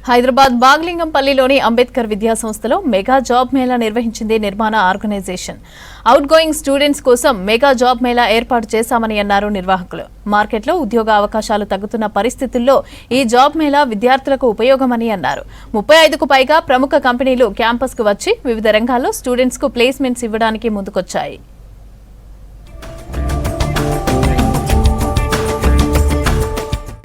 హైదరాబాద్ బాగ్లింగంపల్లిలోని అంబేద్కర్ విద్యా సంస్థలో mega job Mela నిర్వహించింది నిర్మాణ ఆర్గనైజేషన్. అవుట్ గోయింగ్ స్టూడెంట్స్ కోసం మెగా జాబ్ మేళా ఏర్పాటు చేశామని అన్నారు నిర్వాహకులు. మార్కెట్లో ఉద్యోగ అవకాశాలు తగ్గుతున్న పరిస్థితుల్లో ఈ జాబ్ మేళా విద్యార్థులకు ఉపయోగమని అన్నారు. 35కు పైగా ప్రముఖ కంపెనీలు క్యాంపస్కు వచ్చి వివిధ రంగాల్లో స్టూడెంట్స్కు ప్లేస్మెంట్స్ ఇవ్వడానికి ముందుకొచ్చాయి.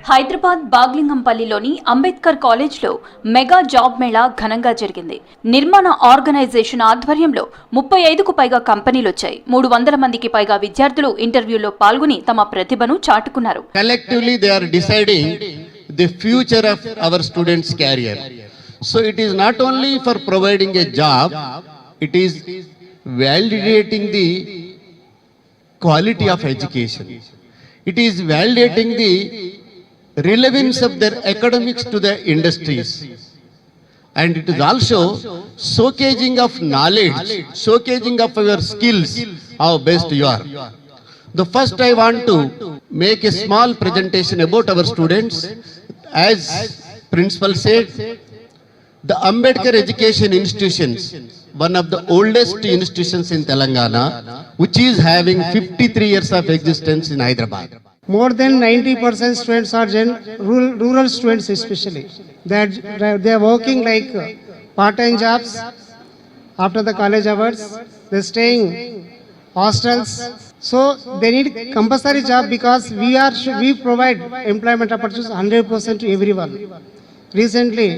హైదరాబాద్ బాగ్లింగంపల్లిలోని అంబేద్కర్ కాలేజ్లో మెగా జాబ్ మేళా ఘనంగా జరిగింది. నిర్మాణ ఆర్గనైజేషన్ ఆధ్వర్యంలో 35కు పైగా కంపెనీలు వచ్చాయి. 300 మందికి పైగా విద్యార్థులు ఇంటర్వ్యూలో పాల్గొని తమ ప్రతిభను చాటుకున్నారు. Collectively they are deciding the future of our students' career. So it is not only for providing a job, it is validating the quality of education. It is validating the relevance of their academics to the industries, and it is also showcasing of knowledge, showcasing of your skills, how best you are. The first I want to make a small presentation about our students. As principal said, the Ambedkar Education Institutions, one of the oldest institutions in Telangana, which is having 53 years of existence in Hyderabad. More than 90% students are rural students, especially they are working like part-time jobs after the college hours. They are staying hostels, so they need compulsory job because we provide employment opportunities 100% to everyone. Recently,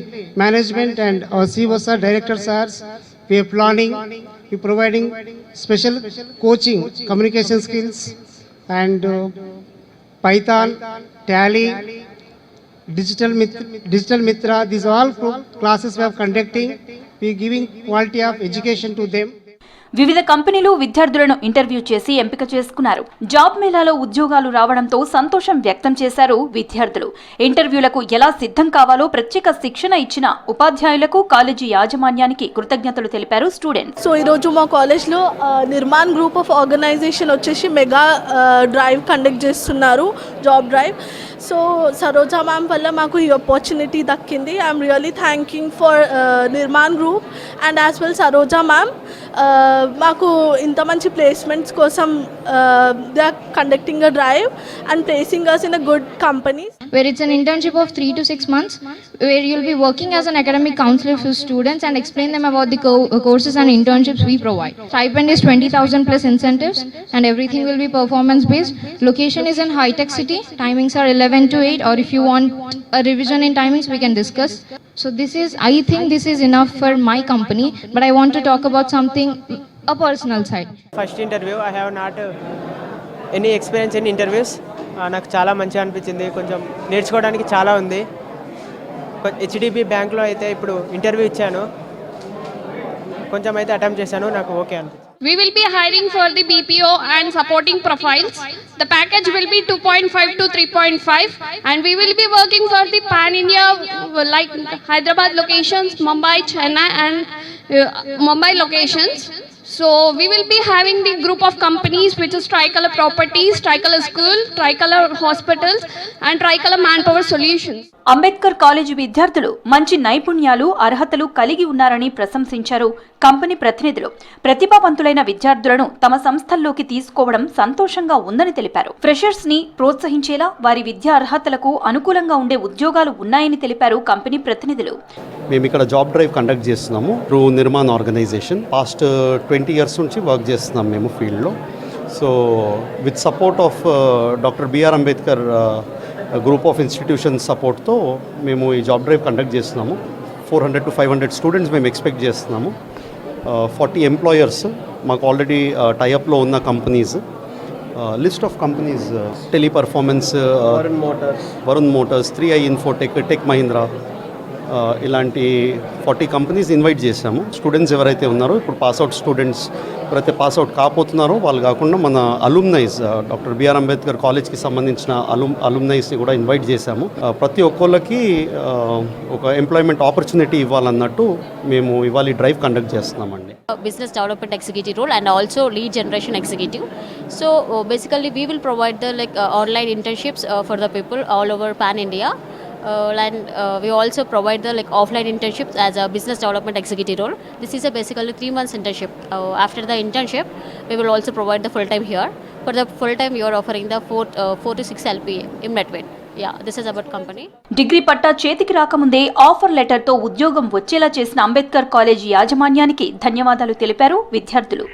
management and our CEOs, directors are we are planning, we providing special coaching, communication skills, and Python, Tally, Digital Mitra, these all classes we are conducting. We are giving quality of education to them. వివిధ కంపెనీలు విద్యార్థులను interview చేసి ఎంపిక చేసుకున్నారు. Job మేళాలో ఉద్యోగాలు రావడంతో సంతోషం వ్యక్తం చేశారు విద్యార్థులు. ఇంటర్వ్యూలకు ఎలా సిద్ధం కావాలో ప్రత్యేక శిక్షణ ఇచ్చిన ఉపాధ్యాయులకు, కాలేజీ యాజమాన్యానికి కృతజ్ఞతలు తెలిపారు స్టూడెంట్స్. సో ఈరోజు మా కాలేజ్లో నిర్మాణ్ గ్రూప్ ఆఫ్ ఆర్గనైజేషన్ వచ్చేసి మెగా డ్రైవ్ కండక్ట్ చేస్తున్నారు, job drive. So Saroja ma'am వల్ల మాకు ఈ ఆపర్చునిటీ దక్కింది. I am really thanking for Nirman group and as well Saroja ma'am. మాకు ఇంత మంచి ప్లేస్మెంట్స్ కోసం they are conducting a drive and placing us in a good companies. Where it's an internship of 3 to 6 months, where you'll be working as an academic counselor for students and explain them about the courses and internships we provide. Stipend is 20,000 plus incentives, and everything will be performance based. Location is in High Tech City. Timings are 11 to 8, or if you want a revision in timings, we can discuss. So I think this is enough for my company, but I want to talk about something, a personal side. First interview, I have not any experience in interviews. నాకు చాలా మంచిగా అనిపించింది. కొంచెం నేర్చుకోవడానికి చాలా ఉంది. HDB బ్యాంక్లో అయితే ఇప్పుడు ఇంటర్వ్యూ ఇచ్చాను, కొంచెం అయితే అటెంప్ట్ చేశాను, నాకు ఓకే అనిపించింది. We will be hiring for the BPO and supporting profiles. The package will be 2.5 to 3.5, and we will be working for the pan-India like Hyderabad locations, Mumbai, Chennai and Mumbai locations. So we will be having the group of companies which is Tricolor Properties, Tricolor School, Tricolor Hospitals and Tricolor Manpower Solutions. Ambedkar college విద్యార్థులు మంచి నైపుణ్యాలు, అర్హతలు కలిగి ఉన్నారని ప్రశంసించారు company ప్రతినిధులు. ప్రతిభావంతులైన విద్యార్థులను తమ సంస్థల్లోకి తీసుకోవడం సంతోషంగా ఉందని తెలిపారు. ఫ్రెషర్స్ ని ప్రోత్సహించేలా వారి విద్యా అర్హతలకు అనుకూలంగా ఉండే ఉద్యోగాలు ఉన్నాయని తెలిపారు కంపెనీ ప్రతినిధులు. మేము ఇక్కడ జాబ్ డ్రైవ్ కండక్ట్ చేస్తున్నాము through Nirman organization. Past 20 years నుంచి వర్క్ చేస్తున్నాం మేము ఫీల్డ్లో. So with support of doctor B R Ambedkar group of institutions సపోర్ట్తో మేము ఈ జాబ్ డ్రైవ్ కండక్ట్ చేస్తున్నాము. 400 to 500 స్టూడెంట్స్ మేము ఎక్స్పెక్ట్ చేస్తున్నాము. 40 ఎంప్లాయర్స్ మాకు ఆల్రెడీ టైఅప్లో ఉన్న companies. List of companies Teleperformance, Varun Motors, 3i Infotech, Tech Mahindra, ఇలాంటి 40 కంపెనీస్ ఇన్వైట్ చేశాము. స్టూడెంట్స్ ఎవరైతే ఉన్నారో ఇప్పుడు పాస్అవుట్ స్టూడెంట్స్ ఎవరైతే పాస్అవుట్ కాకపోతున్నారో వాళ్ళు కాకుండా మన అలుమ్నైస్, డాక్టర్ బిఆర్ అంబేద్కర్ కాలేజ్కి సంబంధించిన అలుమ్నైస్ని కూడా ఇన్వైట్ చేశాము. ప్రతి ఒక్కళ్ళకి ఒక ఎంప్లాయ్మెంట్ ఆపర్చునిటీ ఇవ్వాలన్నట్టు మేము ఇవాళ డ్రైవ్ కండక్ట్ చేస్తున్నామండి. Business development executive role and also lead generation executive. So basically we will provide the online internships for the people all over pan India. And we also provide the like offline internships as a business development executive role. This is a basically 3 months internship. After the internship, we will also provide the full time here. For the full time, you are offering the 4 to 6 LPA in between. Yeah, this is about company. Degree పట్టా చేతికి రాకముందే offer లెటర్తో ఉద్యోగం వచ్చేలా చేసిన Ambedkar college యాజమాన్యానికి ధన్యవాదాలు తెలిపారు విద్యార్థులు.